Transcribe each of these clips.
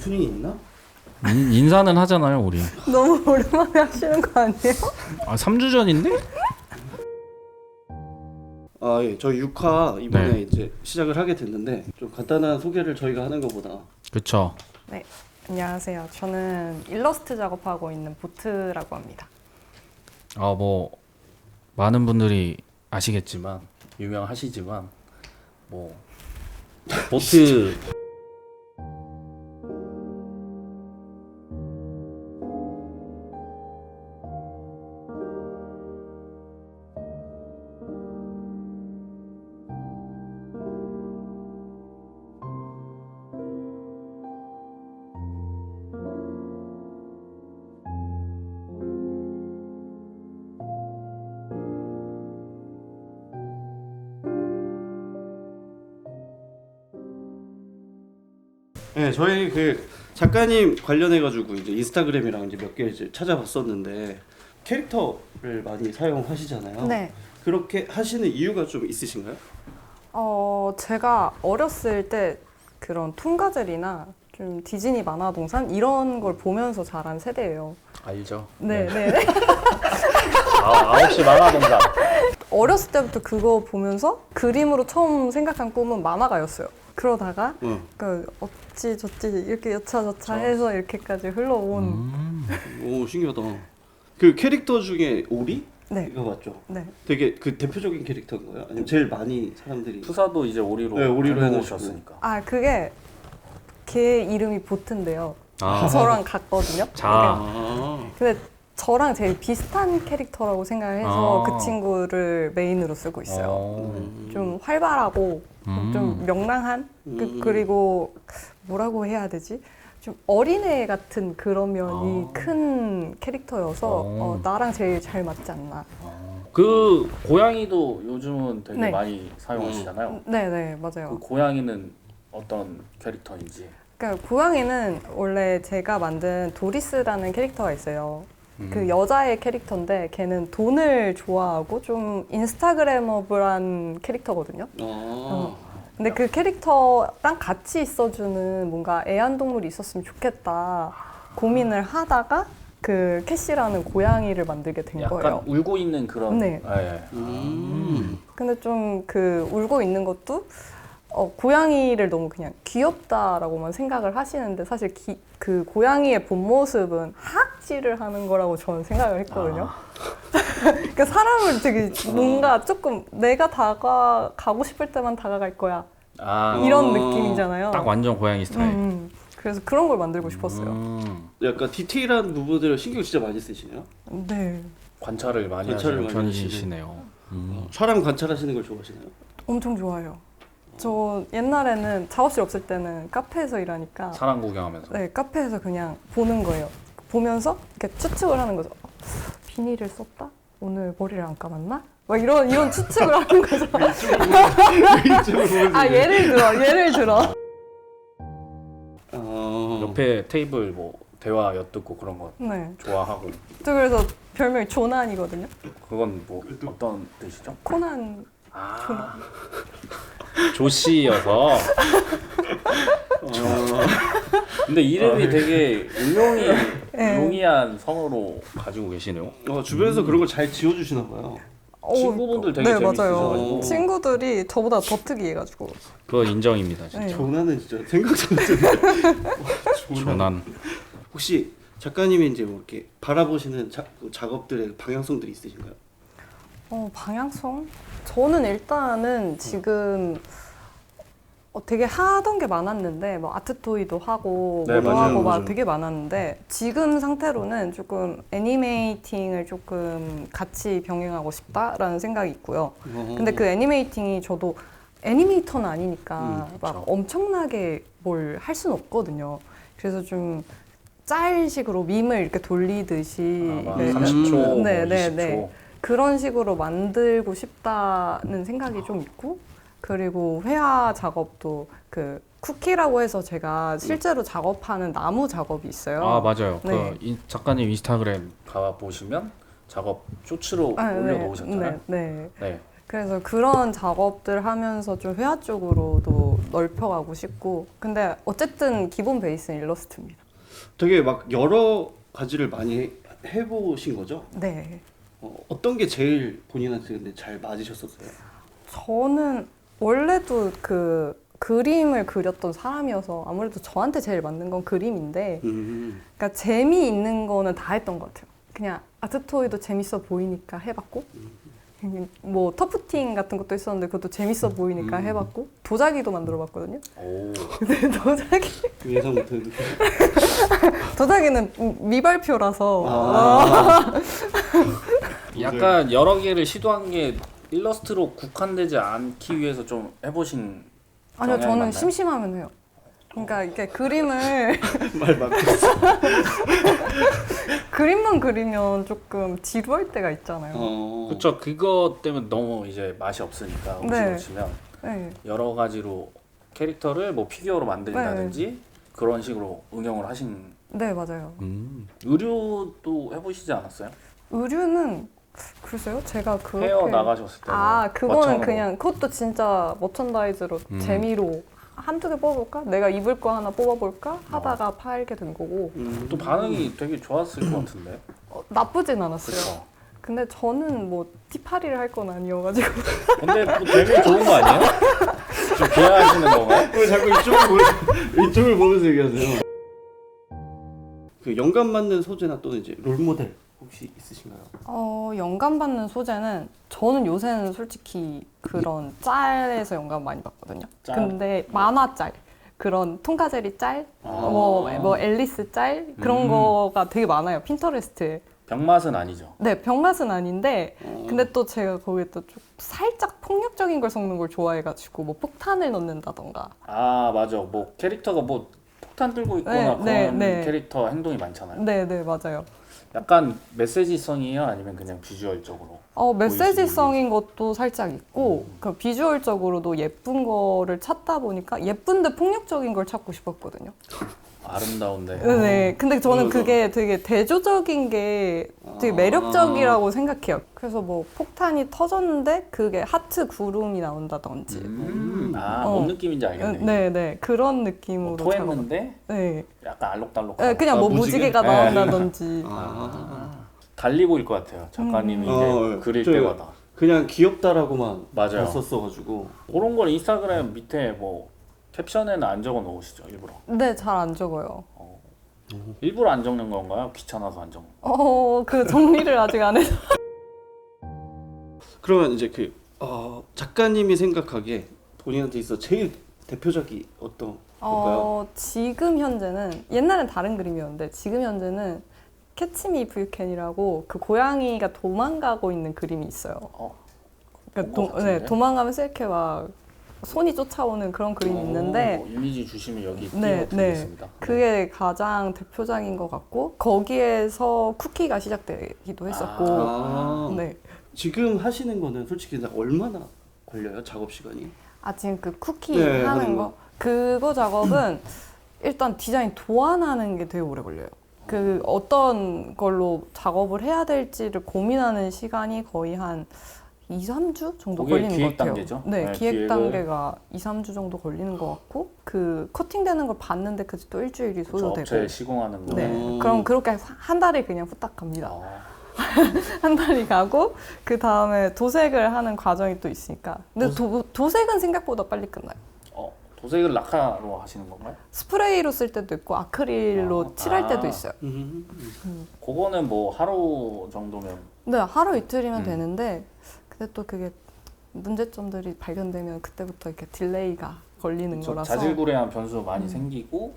오프닝이 있나? 인사는 하잖아요 우리. 너무 오랜만에 하시는 거 아니에요? 아 3주 전인데? 아, 예. 저희 6화 이번에 네. 이제 시작을 하게 됐는데 좀 간단한 소개를 저희가 하는 것보다 그쵸. 네, 안녕하세요. 저는 일러스트 작업하고 있는 보트라고 합니다. 뭐 많은 분들이 아시겠지만 유명하시지만 뭐 보트 네, 저희 그 작가님 관련해가지고 이제 인스타그램이랑 이제 몇 개 이제 찾아봤었는데 캐릭터를 많이 사용하시잖아요. 네. 그렇게 하시는 이유가 좀 있으신가요? 제가 어렸을 때 그런 톰가젤이나 좀 디즈니 만화동산 이런 걸 보면서 자란 세대예요. 알죠? 네, 네. 9시 만화동산. 어렸을 때부터 그거 보면서 그림으로 처음 생각한 꿈은 만화가였어요. 그러다가 그 어찌 저찌 이렇게 여차저차 해서 이렇게까지 흘러온 오, 신기하다. 그 캐릭터 중에 오리? 네. 이거 맞죠? 네. 되게 그 대표적인 캐릭터인 거예요? 아니면 제일 많이 사람들이 푸사도 이제 오리로 네, 오리로 해놓으셨으니까. 그게 걔 이름이 보트인데요. 아. 저랑 같거든요. 자. 아, 근데 저랑 제일 비슷한 캐릭터라고 생각해서 그 친구를 메인으로 쓰고 있어요. 좀 활발하고 좀 명랑한 그리고 뭐라고 해야 되지? 좀 어린애 같은 그런 면이 큰 캐릭터여서 나랑 제일 잘 맞지 않나. 그 고양이도 요즘은 되게 네. 많이 사용하시잖아요. 네네 맞아요. 그 고양이는 어떤 캐릭터인지. 그러니까 고양이는 원래 제가 만든 도리스라는 캐릭터가 있어요. 그 여자의 캐릭터인데 걔는 돈을 좋아하고 좀 인스타그래머블한 캐릭터거든요. 근데 그 캐릭터랑 같이 있어주는 뭔가 애완동물이 있었으면 좋겠다 고민을 하다가 그 캐시라는 고양이를 만들게 된 약간 거예요. 울고 있는 그런. 네. 예. 근데 좀 그 울고 있는 것도 고양이를 너무 그냥 귀엽다라고만 생각을 하시는데 사실 그 고양이의 본 모습은 하악질을 하는 거라고 저는 생각을 했거든요. 그러니까 사람을 되게 뭔가 조금 내가 다가가고 싶을 때만 다가갈 거야. 이런 느낌이잖아요. 딱 완전 고양이 스타일. 그래서 그런 걸 만들고 싶었어요. 약간 디테일한 부분들을 신경 진짜 많이 쓰시네요. 네. 관찰을 많이 관찰을 하시는 많이 편이시네요. 사람 관찰하시는 걸 좋아하시나요? 엄청 좋아해요. 저 옛날에는 작업실 없을 때는 카페에서 일하니까 사람 구경하면서. 네, 카페에서 그냥 보는 거예요. 보면서 이렇게 추측을 하는 거죠. 비닐을 썼다? 오늘 머리를 안 감았나? 막 이런 추측을 하는 거죠. 예를 들어. 옆에 테이블 뭐 대화 엿듣고 그런 거 네. 좋아하고. 저 그래서 별명이 조난이거든요. 그건 뭐 어떤 뜻이죠? 코난. 조씨여서. 근데 이름이 되게 용이한 성으로 가지고 계시네요. 주변에서 그런 걸 잘 지어주시나 봐요. 친구분들 되게 네, 맞아요. 재밌으셔가지고. 친구들이 저보다 더 특이해가지고. 그거 인정입니다 진짜. 네. 조난은 진짜 생각도 못했는데. 조난. 혹시 작가님이 이제 뭐 이렇게 바라보시는 작업들의 방향성들이 있으신가요? 방향성? 저는 일단은 지금 되게 하던 게 많았는데 뭐 아트토이도 하고 네, 뭐도 맞아요, 하고 막 맞아요. 되게 많았는데 지금 상태로는 조금 애니메이팅을 조금 같이 병행하고 싶다라는 생각이 있고요. 근데 그 애니메이팅이 저도 애니메이터는 아니니까 막 엄청나게 뭘 할 수는 없거든요. 그래서 좀 짤식으로 밈을 이렇게 돌리듯이 30초, 네, 20초. 그런 식으로 만들고 싶다는 생각이 좀 있고 그리고 회화 작업도 그 쿠키라고 해서 제가 실제로 작업하는 나무 작업이 있어요. 맞아요. 네. 그 작가님 인스타그램 가 보시면 작업 쇼츠로 올려놓으셨잖아요. 네. 네. 그래서 그런 작업들 하면서 좀 회화 쪽으로도 넓혀가고 싶고 근데 어쨌든 기본 베이스는 일러스트입니다. 되게 막 여러 가지를 많이 해보신 거죠? 네. 어떤 게 제일 본인한테 근데 잘 맞으셨었어요? 저는 원래도 그 그림을 그렸던 사람이어서 아무래도 저한테 제일 맞는 건 그림인데 그러니까 재미있는 거는 다 했던 것 같아요. 그냥 아트토이도 재밌어 보이니까 해봤고 뭐 터프팅 같은 것도 있었는데 그것도 재밌어 보이니까 해봤고 도자기도 만들어봤거든요. 오. 근데 예상 못했는데. 도자기는 미발표라서 약간 여러 개를 시도한 게 일러스트로 국한되지 않기 위해서 좀 해보신 아니요 경향이 저는 맞나요? 심심하면 해요. 그러니까 이렇게 그림을 말 맞겠어. 그림만 그리면 조금 지루할 때가 있잖아요. 그렇죠. 그것 때문에 너무 이제 맛이 없으니까 음식을 네. 치면 네. 여러 가지로 캐릭터를 뭐 피규어로 만든다든지 그런 식으로 응용을 하신. 네 맞아요. 의류도 해보시지 않았어요? 의류는 글쎄요 제가 그렇게 헤어 나가셨을 때는 그거는 멋창으로. 그냥 그것도 진짜 머천다이즈로 재미로 한두 개 뽑아볼까? 내가 입을 거 하나 뽑아볼까? 하다가 팔게 된 거고 또 반응이 되게 좋았을 것 같은데. 나쁘진 않았어요. 그렇죠. 근데 저는 뭐 티파리를 할 건 아니어가지고 근데 뭐 되게 좋은 거 아니에요? 좀 비하하시는 건가요? 왜 자꾸 이쪽을 보면서 얘기하세요? 그 영감 맞는 소재나 또는 이제 롤모델 혹시 있으신가요? 영감 받는 소재는 저는 요새는 솔직히 그런 짤에서 영감 많이 받거든요. 짤? 근데 만화 짤 그런 통카제리 짤, 아. 뭐 앨리스 짤 그런 거가 되게 많아요. 핀터레스트에. 병맛은 아니죠. 네, 병맛은 아닌데 근데 또 제가 거기에 또 좀 살짝 폭력적인 걸 섞는 걸 좋아해가지고 뭐 폭탄을 넣는다던가 아 맞아. 뭐 캐릭터가 뭐 폭탄 들고 있거나 그런 네. 캐릭터 행동이 많잖아요. 네, 맞아요. 약간 메시지성이에요? 아니면 그냥 비주얼적으로? 메시지성인 것도 살짝 있고 그 비주얼적으로도 예쁜 거를 찾다 보니까 예쁜데 폭력적인 걸 찾고 싶었거든요. 아름다운데. 네. 근데 저는 그게 되게 대조적인 게 되게 매력적이라고 생각해요. 그래서 뭐 폭탄이 터졌는데 그게 하트 구름이 나온다든지. 뭔 느낌인지 알겠네. 네. 그런 느낌으로 토했는데 네. 약간 알록달록. 그냥 뭐 무지개가 나온다든지. 달리 보일 것 같아요. 작가님이 이제 그릴 저 때마다. 그냥 귀엽다라고만 맞아요. 봤었어가지고. 그런 걸 인스타그램 밑에 뭐 캡션에는 안 적어 놓으시죠, 일부러? 네, 잘 안 적어요. 일부러 안 적는 건가요? 귀찮아서 안 적는 그 정리를 아직 안 해서. 그러면 이제 그 작가님이 생각하기에 본인한테 있어 제일 대표작이 어떤 걸까요? 지금 현재는 옛날엔 다른 그림이었는데 지금 현재는 캐치미 이프 유캔이라고 그 고양이가 도망가고 있는 그림이 있어요. 그러니까 도망가면서 이렇게 막 손이 쫓아오는 그런 그림이 있는데 이미지 주시면 여기 네. 띄워드리겠습니다. 그게 가장 대표작인 것 같고 거기에서 쿠키가 시작되기도 했었고 네. 지금 하시는 거는 솔직히 얼마나 걸려요? 작업 시간이? 지금 그 쿠키 하는 거 그거 작업은 일단 디자인 도안하는 게 되게 오래 걸려요. 그 어떤 걸로 작업을 해야 될지를 고민하는 시간이 거의 한 2, 3주 정도 그게 걸리는 기획 것 같아요. 단계죠? 네, 네, 기획 기획을. 단계가 2, 3주 정도 걸리는 것 같고 그 커팅되는 걸 봤는데 그게 또 일주일이 소요되고 업체 시공하는 거. 네, 그럼 그렇게 한 달이 그냥 후딱 갑니다. 아, 한 달이 가고 그 다음에 도색을 하는 과정이 또 있으니까 근데 도색은 생각보다 빨리 끝나요. 도색을 라카로 하시는 건가요? 스프레이로 쓸 때도 있고 아크릴로 칠할 때도 있어요. 그거는 뭐 하루 정도면 네, 하루 이틀이면 되는데 근데 또 그게 문제점들이 발견되면 그때부터 이렇게 딜레이가 걸리는 거라서 자질구레한 변수 많이 생기고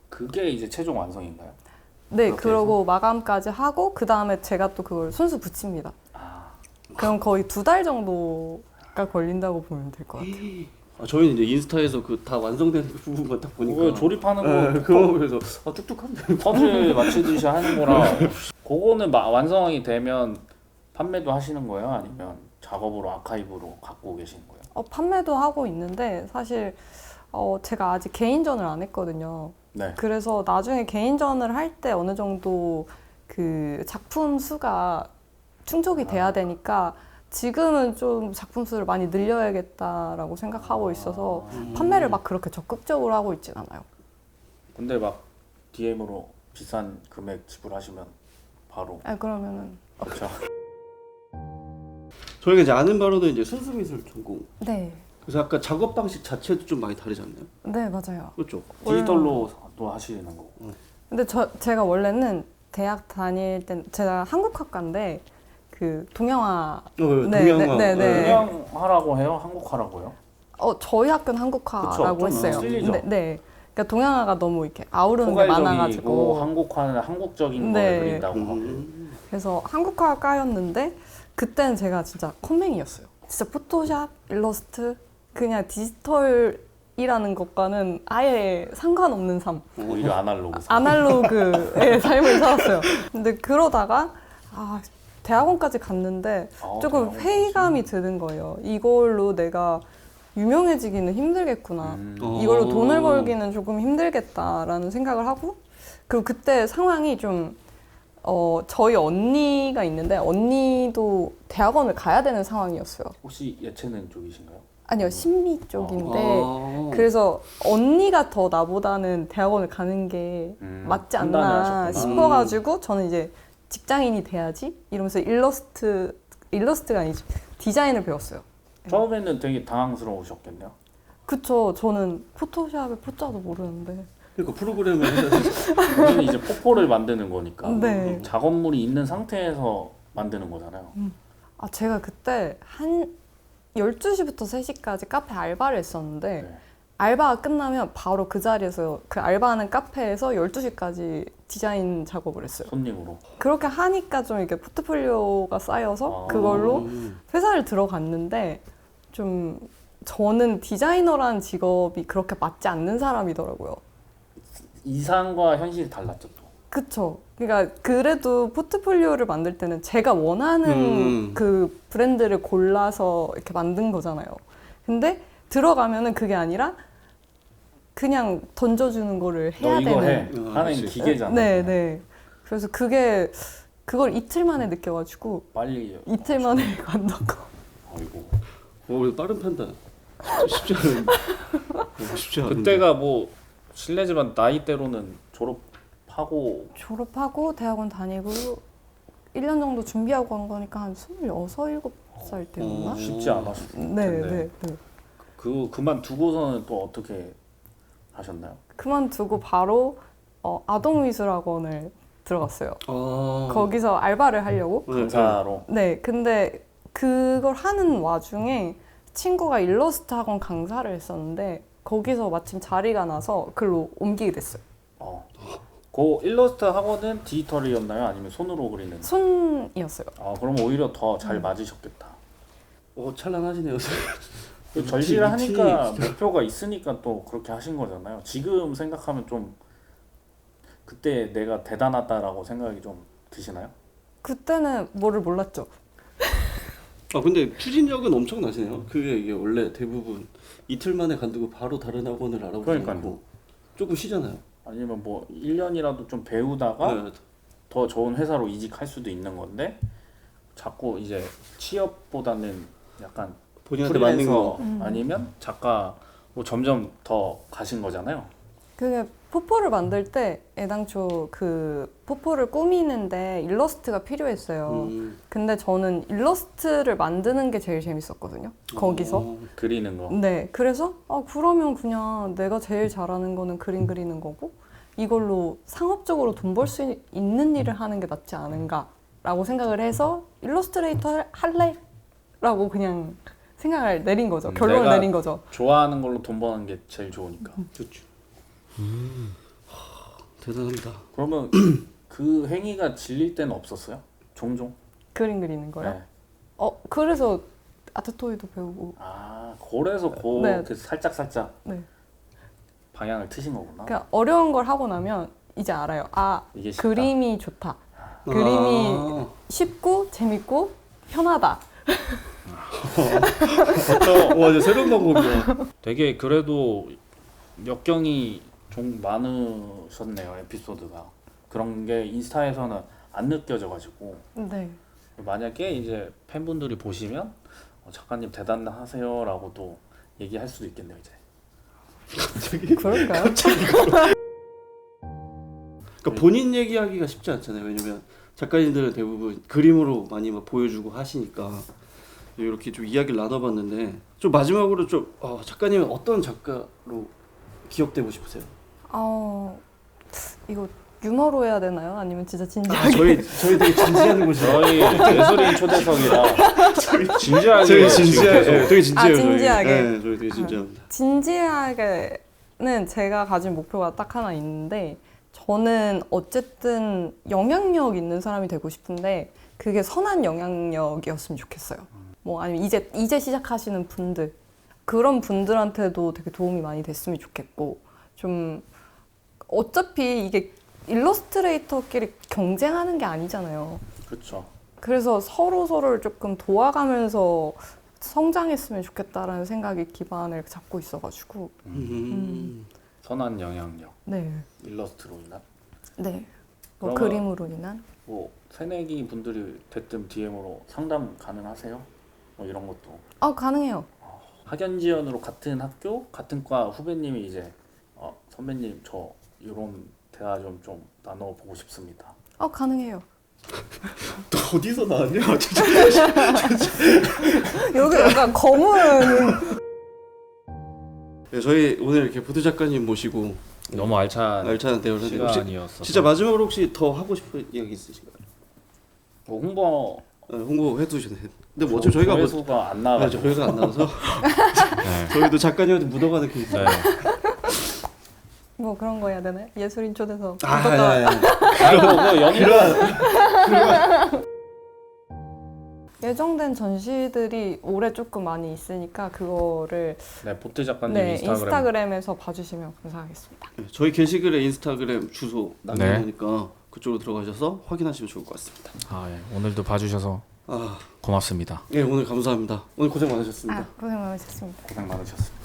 그게 이제 최종 완성인가요? 네, 그렇게 그러고 마감까지 하고 그 다음에 제가 또 그걸 순수 붙입니다. 그럼 거의 2달 정도가 걸린다고 보면 될 것 같아요. 저희는 이제 인스타에서 그 다 완성된 부분만 딱 보니까 그거 조립하는 거 그거 보면서 뚝뚝한데 퍼즐 맞추듯이 하는 거라 그거는 완성이 되면 판매도 하시는 거예요? 아니면 작업으로 아카이브로 갖고 계시는 거예요? 판매도 하고 있는데 사실 제가 아직 개인전을 안 했거든요. 네. 그래서 나중에 개인전을 할 때 어느 정도 그 작품 수가 충족이 돼야 되니까 지금은 좀 작품 수를 많이 늘려야겠다라고 생각하고 있어서 판매를 막 그렇게 적극적으로 하고 있진 않아요. 근데 막 DM으로 비싼 금액 지불하시면 바로 그러면은 그렇죠. 저희가 이제 아는 바로는 이제 순수미술 전공. 네, 그래서 아까 작업 방식 자체도 좀 많이 다르지 않나요? 네 맞아요. 그렇죠. 디지털로 또 하시는 거고. 근데 제가 원래는 대학 다닐 땐 제가 한국학과인데 그 동영화 동양화. 네. 동양하라고 해요? 한국하라고요? 저희 학교는 한국화라고 그쵸, 좀 했어요. 틀리죠. 네. 그러니까 동양화가 너무 이렇게 아우르는 게 포괄적이고 많아가지고 한국화는 한국적인 네. 걸 그린다고 하고. 그래서 한국화과였는데 그때는 제가 진짜 컴맹이었어요. 진짜 포토샵, 일러스트 그냥 디지털이라는 것과는 아예 상관없는 삶. 오히려 아날로그. 아날로그의 삶을 살았어요. 근데 그러다가 대학원까지 갔는데 조금 대학원 회의감이 드는 거예요. 이걸로 내가 유명해지기는 힘들겠구나. 이걸로 돈을 벌기는 조금 힘들겠다라는 생각을 하고 그리고 그때 상황이 좀 저희 언니가 있는데 언니도 대학원을 가야 되는 상황이었어요. 혹시 예체능 쪽이신가요? 아니요, 심리 쪽인데 그래서 언니가 더 나보다는 대학원을 가는 게 맞지 판단을 않나 하셨구나. 싶어가지고 저는 이제 직장인이 돼야지 이러면서 일러스트가 아니지 디자인을 배웠어요. 처음에는 되게 당황스러우셨겠네요. 그쵸, 저는 포토샵의 포자도 모르는데. 그러니까 프로그램을 우리는 이제 포포를 만드는 거니까 네. 작업물이 있는 상태에서 만드는 거잖아요. 제가 그때 한 12시부터 3시까지 카페 알바를 했었는데 네. 알바가 끝나면 바로 그 자리에서 그 알바하는 카페에서 12시까지 디자인 작업을 했어요. 손님으로. 그렇게 하니까 좀 이게 포트폴리오가 쌓여서 그걸로 회사를 들어갔는데 좀 저는 디자이너라는 직업이 그렇게 맞지 않는 사람이더라고요. 이상과 현실이 달랐죠 또. 그쵸. 그러니까 그래도 포트폴리오를 만들 때는 제가 원하는 그 브랜드를 골라서 이렇게 만든 거잖아요. 근데 들어가면은 그게 아니라 그냥 던져주는 거를 해야 너 이거 되는. 해 하는 기계잖아요. 네. 그래서 그걸 이틀 만에 느껴가지고 빨리 이틀 만에 관뒀고. 아이고. 빠른 판단. 쉽지 않은데. 그때가 뭐 실례지만 나이대로는 졸업하고 졸업하고 대학원 다니고 1년 정도 준비하고 한 거니까 한 26, 7살 때였나? 쉽지 않았을 텐데. 네. 그만두고서는 또 어떻게 하셨나요? 그만두고 바로 아동미술학원을 들어갔어요. 거기서 알바를 하려고. 강사로. 네, 근데 그걸 하는 와중에 친구가 일러스트 학원 강사를 했었는데 거기서 마침 자리가 나서 글로 옮기게 됐어요. 그 일러스트 학원은 디지털이었나요? 아니면 손으로 그리는? 손이었어요. 그럼 오히려 더 잘 맞으셨겠다. 찬란하시네요. 절실을 하니까 목표가 있으니까 또 그렇게 하신 거잖아요. 지금 생각하면 좀 그때 내가 대단하다라고 생각이 좀 드시나요? 그때는 뭐를 몰랐죠. 근데 추진력은 엄청나시네요. 그게 이게 원래 대부분 이틀 만에 간두고 바로 다른 학원을 알아보고 그러니까요. 조금 쉬잖아요. 아니면 뭐 1년이라도 좀 배우다가 더 좋은 회사로 이직할 수도 있는 건데 자꾸 이제 취업보다는 약간 본인한테 맞는 거. 아니면 작가로 점점 더 가신 거잖아요. 그게 포포를 만들 때 애당초 그 포포를 꾸미는데 일러스트가 필요했어요. 근데 저는 일러스트를 만드는 게 제일 재밌었거든요. 거기서. 그리는 거. 네. 그래서 그러면 그냥 내가 제일 잘하는 거는 그림 그리는 거고 이걸로 상업적으로 돈 벌 수 있는 일을 하는 게 낫지 않은가라고 생각을 해서 일러스트레이터 할래? 라고 그냥 생각을 내린 거죠. 결론을 내린 거죠. 좋아하는 걸로 돈 버는 게 제일 좋으니까. 그렇죠. 대단합니다. 그러면 그 행위가 질릴 때는 없었어요? 종종? 그림 그리는 거요? 네. 그래서 아트토이도 배우고. 그래서 네. 살짝 네. 방향을 트신 거구나. 그러니까 어려운 걸 하고 나면 이제 알아요. 이게 쉽다. 그림이 좋다. 그림이 쉽고 재밌고 편하다. 와, 새로운 방법이야. 되게 그래도 역경이 좀 많으셨네요. 에피소드가. 그런 게 인스타에서는 안 느껴져가지고 네. 만약에 이제 팬분들이 보시면 작가님 대단하세요라고 또 얘기할 수도 있겠네요 이제. 그럴까요? 그러니까 본인 얘기하기가 쉽지 않잖아요. 왜냐면 작가님들은 대부분 그림으로 많이 막 보여주고 하시니까 이렇게 좀 이야기를 나눠봤는데 좀 마지막으로 좀 작가님은 어떤 작가로 기억되고 싶으세요? 이거 유머로 해야 되나요? 아니면 진짜 진지하게? 저희 되게 진지한 곳이에요. 저희 예술인 초대석이라 진지하게 되게 지금 진지해요. 계속 되게 진지해요. 진지하게. 저희. 저희 되게 진지합니다. 진지하게는 제가 가진 목표가 딱 하나 있는데 저는 어쨌든 영향력 있는 사람이 되고 싶은데 그게 선한 영향력이었으면 좋겠어요. 뭐 아니면 이제 시작하시는 분들 그런 분들한테도 되게 도움이 많이 됐으면 좋겠고 좀 어차피 이게 일러스트레이터끼리 경쟁하는 게 아니잖아요. 그렇죠. 그래서 서로를 조금 도와가면서 성장했으면 좋겠다라는 생각이 기반을 잡고 있어가지고 선한 영향력, 네, 일러스트로 인한 네, 뭐 그러면- 그림으로 인한 뭐 새내기 분들이 대뜸 DM으로 상담 가능하세요? 뭐 이런 것도 가능해요. 학연 지연으로 같은 학교 같은 과 후배님이 이제 선배님 저 이런 대화 좀 나눠보고 싶습니다. 가능해요. 또 어디서 나왔냐? 여기 약간 검은 네, 저희 오늘 이렇게 보드 작가님 모시고 너무 알찬 알찬 대화를 했는데 혹시 시간이었어서 진짜 마지막으로 혹시 더 하고 싶은 이야기 있으신가요? 뭐 홍보 홍보해 두시네. 근데 뭐 어차피 저희가 뭐 조회수가 안 나가지고 저희가 안 나와서 네. 저희도 작가님한테 묻어가는 케이스. 네. 뭐 그런 거 해야 되나요? 예술인 초대석. 그거 연예인 예정된 전시들이 올해 조금 많이 있으니까 그거를 네 보트 작가님 네, 인스타그램 인스타그램에서 봐주시면 감사하겠습니다. 네, 저희 게시글에 인스타그램 주소 네. 남겨놓으니까 그쪽으로 들어가셔서 확인하시면 좋을 것 같습니다. 오늘도 봐주셔서 고맙습니다. 네 오늘 감사합니다. 오늘 고생 많으셨습니다. 고생 많으셨습니다. 고생 많으셨습니다.